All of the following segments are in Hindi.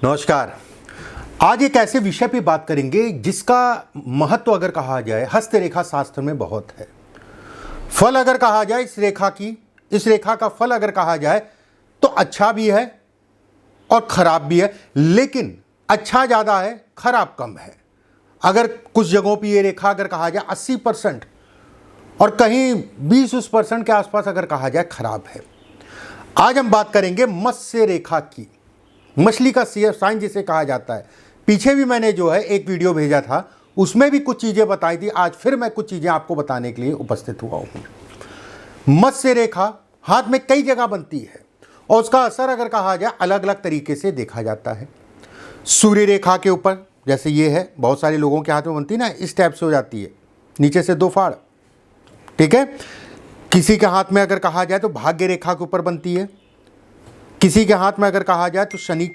नमस्कार। आज एक ऐसे विषय पे बात करेंगे जिसका महत्व अगर कहा जाए हस्तरेखा शास्त्र में बहुत है। फल अगर कहा जाए इस रेखा का फल अगर कहा जाए तो अच्छा भी है और खराब भी है, लेकिन अच्छा ज़्यादा है, खराब कम है। अगर कुछ जगहों पे ये रेखा अगर कहा जाए 80% और कहीं 20% के आसपास अगर कहा जाए खराब है। आज हम बात करेंगे मत्स्य रेखा की, मछली का साइन जिसे कहा जाता है। पीछे भी मैंने जो है एक वीडियो भेजा था, उसमें भी कुछ चीज़ें बताई थी। आज फिर मैं कुछ चीज़ें आपको बताने के लिए उपस्थित हुआ हूँ। मत्स्य रेखा हाथ में कई जगह बनती है और उसका असर अगर कहा जाए अलग अलग तरीके से देखा जाता है। सूर्य रेखा के ऊपर जैसे ये है, बहुत सारे लोगों के हाथ में बनती है ना, इस टाइप से हो जाती है, नीचे से 2 फाड़, ठीक है। किसी के हाथ में अगर कहा जाए तो भाग्य रेखा के ऊपर बनती है, किसी के हाथ में अगर कहा जाए तो शनि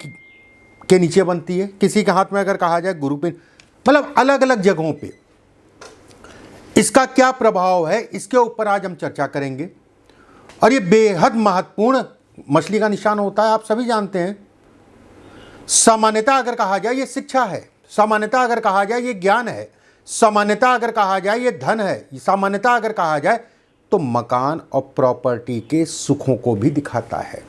के नीचे बनती है, किसी के हाथ में अगर कहा जाए गुरु पे, मतलब अलग अलग जगहों पे इसका क्या प्रभाव है, इसके ऊपर आज हम चर्चा करेंगे। और ये बेहद महत्वपूर्ण मछली का निशान होता है, आप सभी जानते हैं। सामान्यता अगर कहा जाए ये शिक्षा है, सामान्यता अगर कहा जाए ये ज्ञान है, सामान्यता अगर कहा जाए ये धन है, सामान्यता अगर कहा जाए तो मकान और प्रॉपर्टी के सुखों को भी दिखाता है।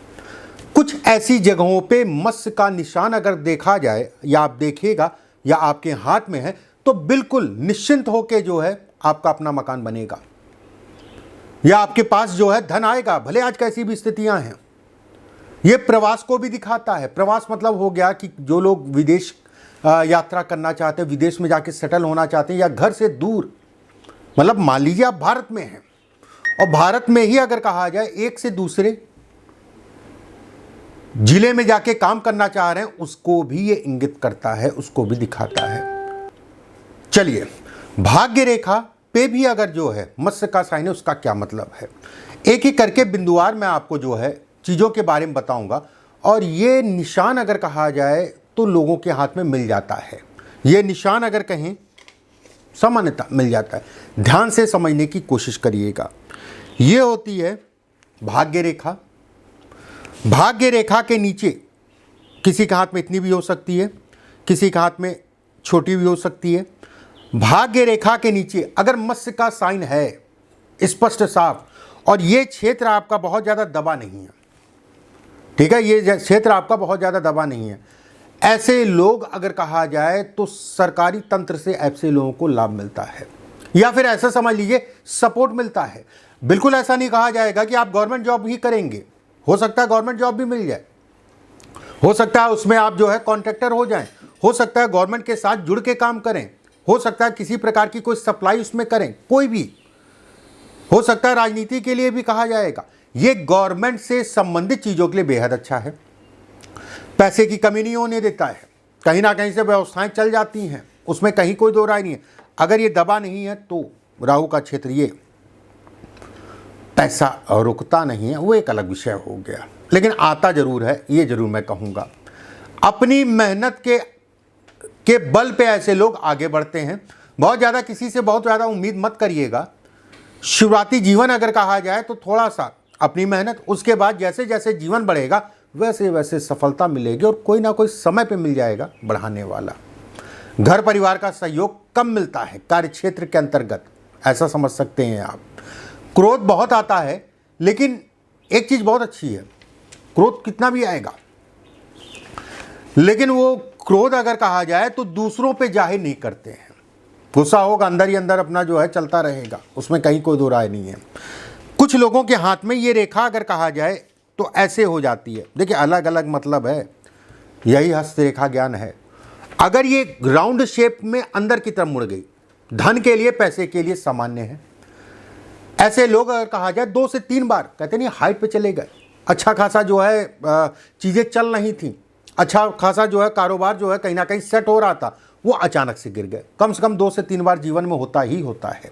कुछ ऐसी जगहों पे मत्स्य का निशान अगर देखा जाए या आप देखिएगा या आपके हाथ में है तो बिल्कुल निश्चिंत होके जो है आपका अपना मकान बनेगा या आपके पास जो है धन आएगा, भले आज कैसी भी स्थितियां हैं। ये प्रवास को भी दिखाता है। प्रवास मतलब हो गया कि जो लोग विदेश यात्रा करना चाहते हैं, विदेश में जाके सेटल होना चाहते हैं या घर से दूर, मतलब मान लीजिए आप भारत में हैं और भारत में ही अगर कहा जाए एक से दूसरे जिले में जाके काम करना चाह रहे हैं, उसको भी ये इंगित करता है, उसको भी दिखाता है। चलिए, भाग्य रेखा पे भी अगर जो है मत्स्य का साइन है, उसका क्या मतलब है, एक एक करके बिंदुवार मैं आपको जो है चीज़ों के बारे में बताऊंगा। और ये निशान अगर कहा जाए तो लोगों के हाथ में मिल जाता है, ये निशान अगर कहें सामान्यता मिल जाता है। ध्यान से समझने की कोशिश करिएगा। ये होती है भाग्य रेखा। भाग्य रेखा के नीचे किसी के हाथ में इतनी भी हो सकती है, किसी के हाथ में छोटी भी हो सकती है। भाग्य रेखा के नीचे अगर मत्स्य का साइन है स्पष्ट साफ, और ये क्षेत्र आपका बहुत ज़्यादा दबा नहीं है, ठीक है, ये क्षेत्र आपका बहुत ज़्यादा दबा नहीं है, ऐसे लोग अगर कहा जाए तो सरकारी तंत्र से ऐसे लोगों को लाभ मिलता है, या फिर ऐसा समझ लीजिए सपोर्ट मिलता है। बिल्कुल ऐसा नहीं कहा जाएगा कि आप गवर्नमेंट जॉब ही करेंगे, हो सकता है गवर्नमेंट जॉब भी मिल जाए, हो सकता है उसमें आप जो है कॉन्ट्रैक्टर हो जाएं, हो सकता है गवर्नमेंट के साथ जुड़ के काम करें, हो सकता है किसी प्रकार की कोई सप्लाई उसमें करें, कोई भी हो सकता है, राजनीति के लिए भी कहा जाएगा। ये गवर्नमेंट से संबंधित चीज़ों के लिए बेहद अच्छा है, पैसे की कमी नहीं होने देता है, कहीं ना कहीं से व्यवस्थाएं चल जाती हैं, उसमें कहीं कोई दो राय नहीं है। अगर ये दबा नहीं है तो राहु का क्षेत्र ये पैसा रुकता नहीं है, वो एक अलग विषय हो गया, लेकिन आता जरूर है, ये जरूर मैं कहूँगा। अपनी मेहनत के बल पे ऐसे लोग आगे बढ़ते हैं। बहुत ज़्यादा किसी से बहुत ज़्यादा उम्मीद मत करिएगा। शुरुआती जीवन अगर कहा जाए तो थोड़ा सा अपनी मेहनत, उसके बाद जैसे जैसे जीवन बढ़ेगा वैसे वैसे सफलता मिलेगी और कोई ना कोई समय पे मिल जाएगा बढ़ाने वाला। घर परिवार का सहयोग कम मिलता है कार्य क्षेत्र के अंतर्गत, ऐसा समझ सकते हैं आप। क्रोध बहुत आता है, लेकिन एक चीज़ बहुत अच्छी है, क्रोध कितना भी आएगा लेकिन वो क्रोध अगर कहा जाए तो दूसरों पे जाहिर नहीं करते हैं। गुस्सा होगा अंदर ही अंदर अपना जो है चलता रहेगा, उसमें कहीं कोई दो राय नहीं है। कुछ लोगों के हाथ में ये रेखा अगर कहा जाए तो ऐसे हो जाती है, देखिए अलग अलग मतलब है, यही हस्तरेखा ज्ञान है। अगर ये राउंड शेप में अंदर की तरफ मुड़ गई, धन के लिए पैसे के लिए सामान्य है। ऐसे लोग अगर कहा जाए 2 से 3 बार कहते नहीं हाइट पे चले गए, अच्छा खासा जो है चीज़ें चल रही थी, अच्छा खासा जो है कारोबार जो है कहीं ना कहीं सेट हो रहा था, वो अचानक से गिर गए। कम से कम 2 से 3 बार जीवन में होता ही होता है।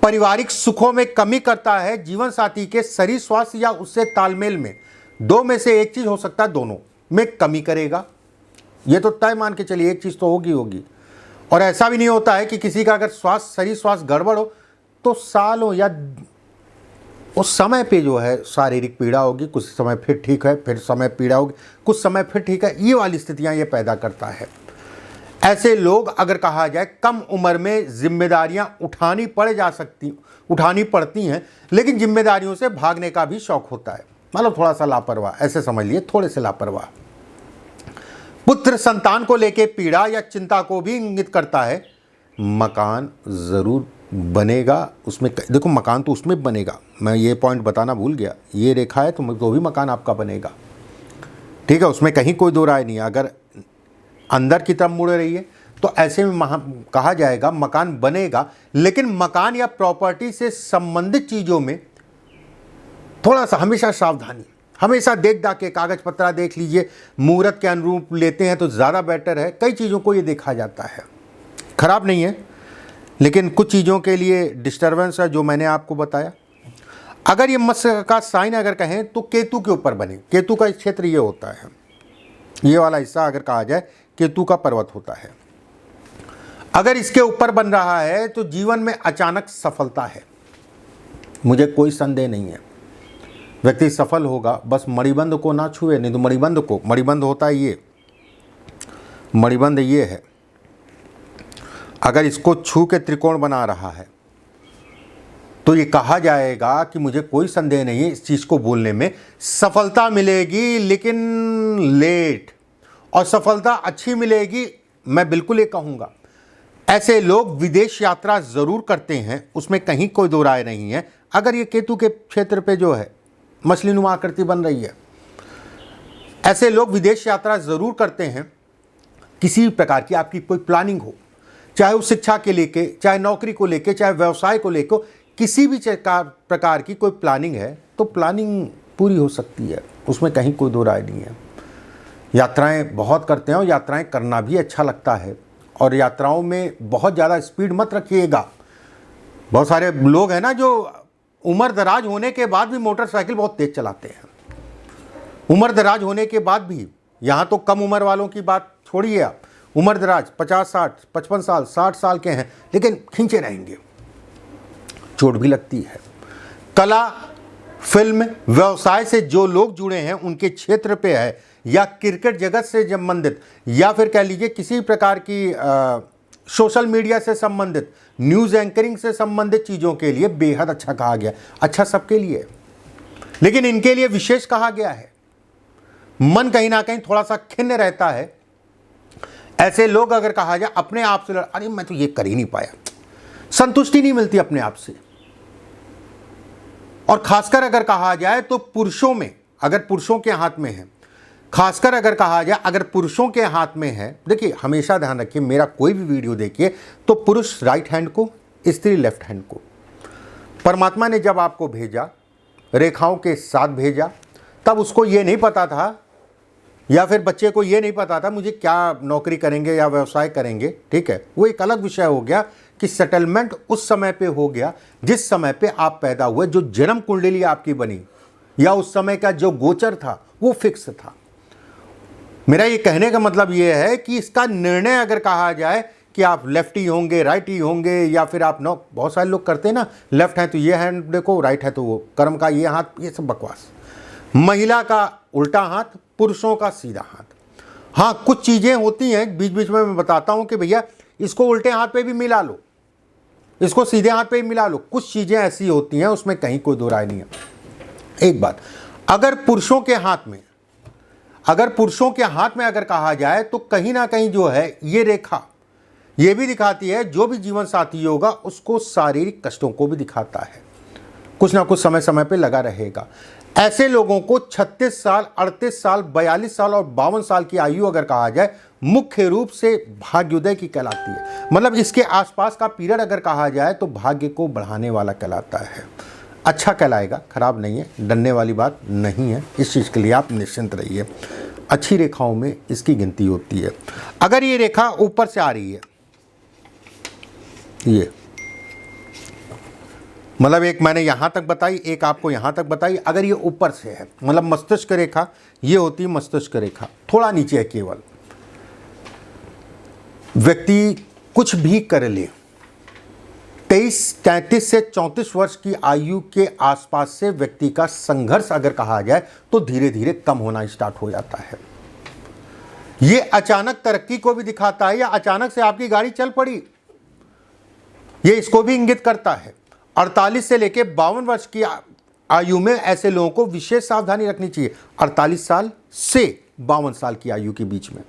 पारिवारिक सुखों में कमी करता है, जीवन साथी के शरीर स्वास्थ्य या उससे तालमेल में 2 में से एक चीज़ हो सकता है, दोनों में कमी करेगा। ये तो तय मान के चलिए, एक चीज़ तो होगी। और ऐसा भी नहीं होता है कि किसी का अगर शरीर स्वास्थ्य गड़बड़ हो तो सालों या उस समय पे जो है शारीरिक पीड़ा होगी, कुछ समय फिर ठीक है, फिर समय पीड़ा होगी, कुछ समय फिर ठीक है, ये वाली स्थितियां ये पैदा करता है। ऐसे लोग अगर कहा जाए कम उम्र में जिम्मेदारियां उठानी पड़ती हैं, लेकिन जिम्मेदारियों से भागने का भी शौक होता है, मतलब थोड़ा सा लापरवाह, ऐसे समझ लिए, थोड़े से लापरवाह। पुत्र संतान को लेके पीड़ा या चिंता को भी इंगित करता है। मकान जरूर बनेगा, उसमें देखो मकान तो उसमें बनेगा, मैं ये पॉइंट बताना भूल गया, ये रेखा है तो भी मकान आपका बनेगा, ठीक है, उसमें कहीं कोई दो राय नहीं है। अगर अंदर की तरफ मुड़ रही है तो ऐसे में कहा जाएगा मकान बनेगा, लेकिन मकान या प्रॉपर्टी से संबंधित चीज़ों में थोड़ा सा हमेशा सावधानी, हमेशा देख दाख के कागज पत्रा देख लीजिए, मुहूर्त के अनुरूप लेते हैं तो ज़्यादा बेटर है। कई चीज़ों को ये देखा जाता है, खराब नहीं है, लेकिन कुछ चीज़ों के लिए डिस्टर्बेंस है जो मैंने आपको बताया। अगर ये मत्स्य का साइन अगर कहें तो केतु के ऊपर बने, केतु का क्षेत्र ये होता है, ये वाला हिस्सा अगर कहा जाए केतु का पर्वत होता है। अगर इसके ऊपर बन रहा है तो जीवन में अचानक सफलता है, मुझे कोई संदेह नहीं है, व्यक्ति सफल होगा, बस मणिबंध को ना छुए, नहीं तो मणिबंध होता है ये, मणिबंध ये है, अगर इसको छू के त्रिकोण बना रहा है तो ये कहा जाएगा कि मुझे कोई संदेह नहीं है, इस चीज़ को बोलने में सफलता मिलेगी, लेकिन लेट, और सफलता अच्छी मिलेगी, मैं बिल्कुल ये कहूँगा। ऐसे लोग विदेश यात्रा ज़रूर करते हैं, उसमें कहीं कोई दो राय नहीं है। अगर ये केतु के क्षेत्र पे जो है मछली नुमा आकृति बन रही है, ऐसे लोग विदेश यात्रा ज़रूर करते हैं। किसी प्रकार की आपकी कोई प्लानिंग हो, चाहे वो शिक्षा के लेके, चाहे नौकरी को लेके, चाहे व्यवसाय को लेकर, किसी भी प्रकार की कोई प्लानिंग है तो प्लानिंग पूरी हो सकती है, उसमें कहीं कोई दो राय नहीं है। यात्राएं बहुत करते हैं और यात्राएं करना भी अच्छा लगता है, और यात्राओं में बहुत ज़्यादा स्पीड मत रखिएगा। बहुत सारे लोग हैं ना जो उम्र दराज होने के बाद भी मोटरसाइकिल बहुत तेज़ चलाते हैं, उम्र दराज होने के बाद भी। यहाँ तो कम उम्र वालों की बात छोड़िए आप, उम्र दराज 50, 60, 55 साल, 60 साल के हैं, लेकिन खींचे रहेंगे, चोट भी लगती है। कला, फिल्म, व्यवसाय से जो लोग जुड़े हैं उनके क्षेत्र पे है, या क्रिकेट जगत से संबंधित, या फिर कह लीजिए किसी प्रकार की सोशल मीडिया से संबंधित, न्यूज़ एंकरिंग से संबंधित चीज़ों के लिए बेहद अच्छा कहा गया। अच्छा सबके लिए, लेकिन इनके लिए विशेष कहा गया है। मन कहीं ना कहीं थोड़ा सा खिन्न रहता है। ऐसे लोग अगर कहा जाए अपने आप से, अरे मैं तो ये कर ही नहीं पाया, संतुष्टि नहीं मिलती अपने आप से। और खासकर अगर कहा जाए तो पुरुषों में, अगर पुरुषों के हाथ में है, खासकर अगर कहा जाए अगर पुरुषों के हाथ में है, देखिए हमेशा ध्यान रखिए, मेरा कोई भी वीडियो देखिए तो पुरुष राइट हैंड को, स्त्री लेफ्ट हैंड को। परमात्मा ने जब आपको भेजा, रेखाओं के साथ भेजा, तब उसको ये नहीं पता था, या फिर बच्चे को ये नहीं पता था मुझे क्या नौकरी करेंगे या व्यवसाय करेंगे, ठीक है, वो एक अलग विषय हो गया कि सेटलमेंट उस समय पे हो गया जिस समय पे आप पैदा हुए, जो जन्म कुंडली आपकी बनी, या उस समय का जो गोचर था वो फिक्स था। मेरा ये कहने का मतलब ये है कि इसका निर्णय अगर कहा जाए कि आप लेफ्टी होंगे, राइटी होंगे, या फिर आप बहुत सारे लोग करते हैं ना, लेफ्ट है तो ये हैंड देखो, राइट है तो वो कर्म का ये हाथ, ये सब बकवास। महिला का उल्टा हाथ, पुरुषों का सीधा हाथ। हाँ, कुछ चीज़ें होती हैं बीच बीच में मैं बताता हूँ कि भैया इसको उल्टे हाथ पे भी मिला लो, इसको सीधे हाथ पे भी मिला लो। कुछ चीज़ें ऐसी होती हैं उसमें कहीं कोई दो राय नहीं है। एक बात, अगर पुरुषों के हाथ में, अगर कहा जाए तो कहीं ना कहीं जो है ये रेखा ये भी दिखाती है, जो भी जीवन साथी होगा उसको शारीरिक कष्टों को भी दिखाता है, कुछ ना कुछ समय समय पे लगा रहेगा। ऐसे लोगों को 36 साल, 38 साल, 42 साल और 52 साल की आयु अगर कहा जाए, मुख्य रूप से भाग्योदय की कहलाती है। मतलब इसके आसपास का पीरियड अगर कहा जाए तो भाग्य को बढ़ाने वाला कहलाता है। अच्छा कहलाएगा, खराब नहीं है, डरने वाली बात नहीं है, इस चीज़ के लिए आप निश्चिंत रहिए। अच्छी रेखाओं में इसकी गिनती होती है। अगर ये रेखा ऊपर से आ रही है, ये मतलब एक मैंने यहाँ तक बताई, एक आपको यहाँ तक बताई, अगर ये ऊपर से है मतलब मस्तिष्क रेखा, ये होती है मस्तिष्क रेखा, थोड़ा नीचे है केवल। व्यक्ति कुछ भी कर ले, 33 से 34 वर्ष की आयु के आसपास से व्यक्ति का संघर्ष अगर कहा जाए तो धीरे धीरे कम होना स्टार्ट हो जाता है। ये अचानक तरक्की को भी दिखाता है या अचानक से आपकी गाड़ी चल पड़ी, ये इसको भी इंगित करता है। 48 से लेकर 52 वर्ष की आयु में ऐसे लोगों को विशेष सावधानी रखनी चाहिए। 48 साल से 52 साल की आयु के बीच में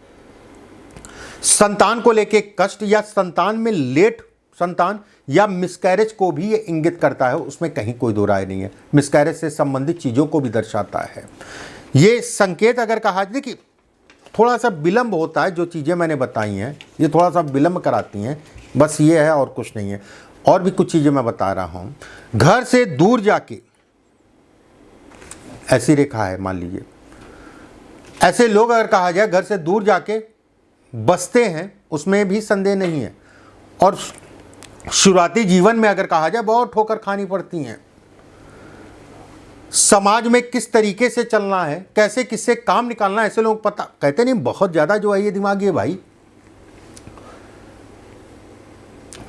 संतान को लेके कष्ट या संतान में लेट संतान या मिसकैरेज को भी ये इंगित करता है, उसमें कहीं कोई दो राय नहीं है। मिसकैरेज से संबंधित चीज़ों को भी दर्शाता है। ये संकेत अगर कहा जाए कि थोड़ा सा विलंब होता है, जो चीज़ें मैंने बताई हैं ये थोड़ा सा विलंब कराती हैं, बस ये है और कुछ नहीं है। और भी कुछ चीज़ें मैं बता रहा हूँ। घर से दूर जाके, ऐसी रेखा है मान लीजिए, ऐसे लोग अगर कहा जाए घर से दूर जाके बसते हैं, उसमें भी संदेह नहीं है। और शुरुआती जीवन में अगर कहा जाए बहुत ठोकर खानी पड़ती हैं। समाज में किस तरीके से चलना है, कैसे किससे काम निकालना है, ऐसे लोग पता कहते नहीं, बहुत ज़्यादा जो है ये दिमागी है भाई।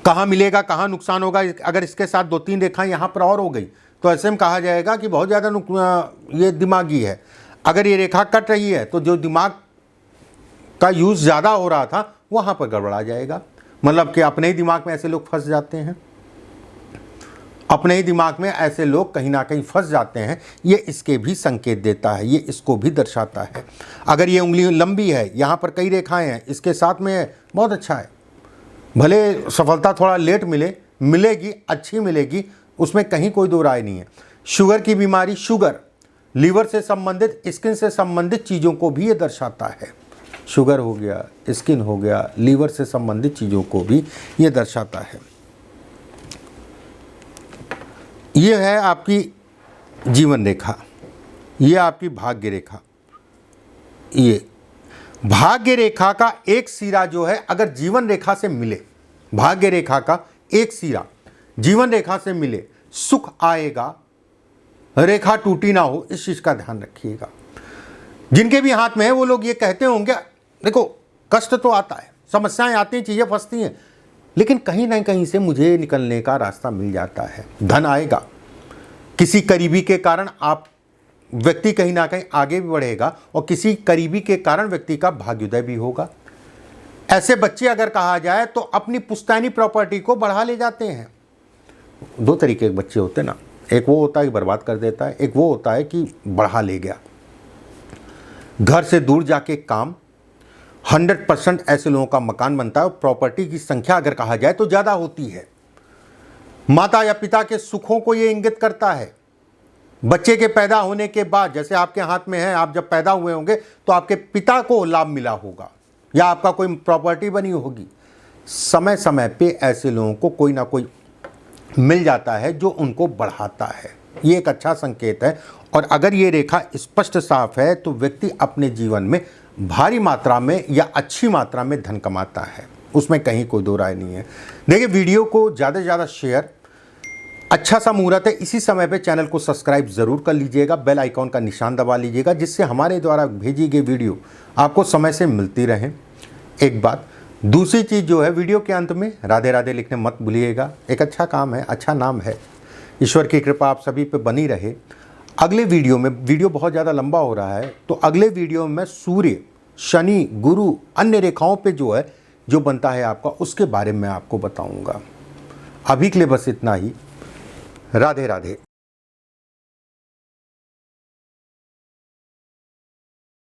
कहाँ मिलेगा कहाँ नुकसान होगा, अगर इसके साथ 2-3 रेखाएं यहाँ पर और हो गई तो ऐसे में कहा जाएगा कि बहुत ज़्यादा ये दिमागी है। अगर ये रेखा कट रही है तो जो दिमाग का यूज़ ज़्यादा हो रहा था वहाँ पर गड़बड़ा जाएगा। मतलब कि अपने ही दिमाग में ऐसे लोग फंस जाते हैं, अपने ही दिमाग में ऐसे लोग कहीं ना कहीं फंस जाते हैं। ये इसके भी संकेत देता है, ये इसको भी दर्शाता है। अगर ये उंगली लंबी है, यहाँ पर कई रेखाएं हैं, इसके साथ में बहुत अच्छा है। भले सफलता थोड़ा लेट मिलेगी, अच्छी मिलेगी, उसमें कहीं कोई दो राय नहीं है। शुगर की बीमारी, शुगर, लीवर से संबंधित, स्किन से संबंधित चीज़ों को भी ये दर्शाता है। शुगर हो गया, स्किन हो गया, लीवर से संबंधित चीज़ों को भी ये दर्शाता है। ये है आपकी जीवन रेखा, ये आपकी भाग्य रेखा। ये भाग्य रेखा का एक सिरा जो है अगर जीवन रेखा से मिले, भाग्य रेखा का एक सिरा जीवन रेखा से मिले, सुख आएगा, रेखा टूटी ना हो, इस चीज़ का ध्यान रखिएगा। जिनके भी हाथ में है वो लोग ये कहते होंगे, देखो कष्ट तो आता है, समस्याएं आती हैं, चीज़ें फंसती हैं, लेकिन कहीं ना कहीं से मुझे निकलने का रास्ता मिल जाता है। धन आएगा, किसी करीबी के कारण आप व्यक्ति कहीं ना कहीं आगे भी बढ़ेगा और किसी करीबी के कारण व्यक्ति का भाग्योदय भी होगा। ऐसे बच्चे अगर कहा जाए तो अपनी पुश्तैनी प्रॉपर्टी को बढ़ा ले जाते हैं। 2 तरीके के बच्चे होते हैं ना, एक वो होता है कि बर्बाद कर देता है, एक वो होता है कि बढ़ा ले गया। घर से दूर जाके काम, 100% ऐसे लोगों का मकान बनता है और प्रॉपर्टी की संख्या अगर कहा जाए तो ज़्यादा होती है। माता या पिता के सुखों को ये इंगित करता है। बच्चे के पैदा होने के बाद, जैसे आपके हाथ में है, आप जब पैदा हुए होंगे तो आपके पिता को लाभ मिला होगा या आपका कोई प्रॉपर्टी बनी होगी। समय समय पे ऐसे लोगों को कोई ना कोई मिल जाता है जो उनको बढ़ाता है। ये एक अच्छा संकेत है। और अगर ये रेखा स्पष्ट साफ है तो व्यक्ति अपने जीवन में भारी मात्रा में या अच्छी मात्रा में धन कमाता है, उसमें कहीं कोई दो राय नहीं है। देखिए, वीडियो को ज़्यादा से ज़्यादा शेयर, अच्छा सा मुहूर्त है, इसी समय पे चैनल को सब्सक्राइब ज़रूर कर लीजिएगा, बेल आइकॉन का निशान दबा लीजिएगा, जिससे हमारे द्वारा भेजी गई वीडियो आपको समय से मिलती रहे। एक बात, दूसरी चीज़ जो है, वीडियो के अंत में राधे राधे लिखने मत भूलिएगा। एक अच्छा काम है, अच्छा नाम है, ईश्वर की कृपा आप सभी पे बनी रहे। अगले वीडियो में, वीडियो बहुत ज़्यादा लंबा हो रहा है, तो अगले वीडियो में सूर्य, शनि, गुरु, अन्य रेखाओं पे जो है जो बनता है आपका, उसके बारे में आपको बताऊंगा। अभी के लिए बस इतना ही। राधे राधे।